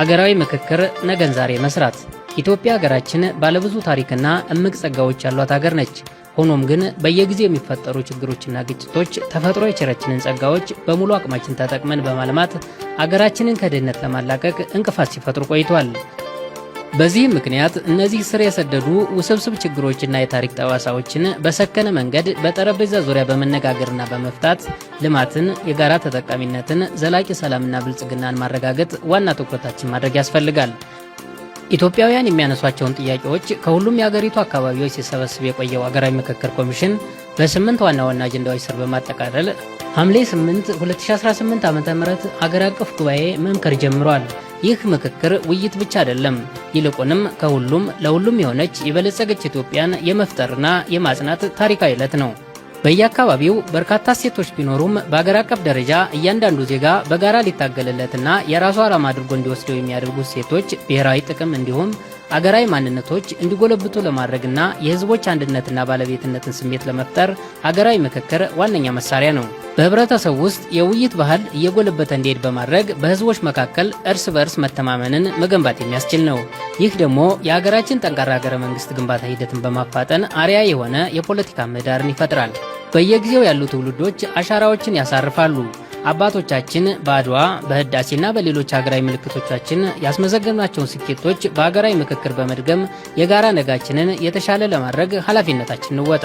አገራዊ ምክክር ነገን ዛሬ መስራት። ኢትዮጵያ ሀገራችን ባለብዙ ታሪክና እምቅ ጸጋዎች ያሏት ሀገር ነች። ሆኖም ግን በየጊዜው የሚፈጠሩ ችግሮችና ግጭቶች ተፈጥሮ የቸረችንን ጸጋዎች በሙሉ አቅማችን ተጠቅመን በማልማት ሀገራችንን ከድህነት ለማላቀቅ እንቅፋት ሲፈጥሩ ቆይቷል። በዚህም ምክንያት እነዚህ ስር የሰደዱ ውስብስብ ችግሮችና የታሪክ ጠባሳዎችን በሰከነ መንገድ በጠረጴዛ ዙሪያ በመነጋገርና በመፍታት ልማትን፣ የጋራ ተጠቃሚነትን፣ ዘላቂ ሰላምና ብልጽግናን ማረጋገጥ ዋና ትኩረታችን ማድረግ ያስፈልጋል። ኢትዮጵያውያን የሚያነሷቸውን ጥያቄዎች ከሁሉም የሀገሪቱ አካባቢዎች ሲሰበስብ የቆየው ሀገራዊ ምክክር ኮሚሽን በ8 ዋና ዋና አጀንዳዎች ስር በማጠቃለል ሐምሌ 8 2018 ዓ.ም ሀገር አቀፍ ጉባኤ መምከር ጀምሯል። ይህ ምክክር ውይይት ብቻ አይደለም፣ ይልቁንም ከሁሉም ለሁሉም የሆነች የበለጸገች ኢትዮጵያን የመፍጠርና የማጽናት ታሪካዊ ዕለት ነው። በየአካባቢው በርካታ እሴቶች ቢኖሩም በአገር አቀፍ ደረጃ እያንዳንዱ ዜጋ በጋራ ሊታገልለትና የራሱ ዓላማ አድርጎ እንዲወስደው የሚያደርጉ እሴቶች ብሔራዊ ጥቅም እንዲሁም አገራዊ ማንነቶች እንዲጎለብቱ ለማድረግና የሕዝቦች አንድነትና ባለቤትነትን ስሜት ለመፍጠር ሀገራዊ ምክክር ዋነኛ መሳሪያ ነው። በህብረተሰቡ ውስጥ የውይይት ባህል እየጎለበተ እንዲሄድ በማድረግ በህዝቦች መካከል እርስ በርስ መተማመንን መገንባት የሚያስችል ነው። ይህ ደግሞ የሀገራችን ጠንካራ ሀገረ መንግስት ግንባታ ሂደትን በማፋጠን አርአያ የሆነ የፖለቲካ ምህዳርን ይፈጥራል። በየጊዜው ያሉ ትውልዶች አሻራዎችን ያሳርፋሉ። አባቶቻችን በአድዋ በህዳሴና በሌሎች ሀገራዊ ምልክቶቻችን ያስመዘገናቸውን ስኬቶች በሀገራዊ ምክክር በመድገም የጋራ ነጋችንን የተሻለ ለማድረግ ኃላፊነታችን እንወጣ።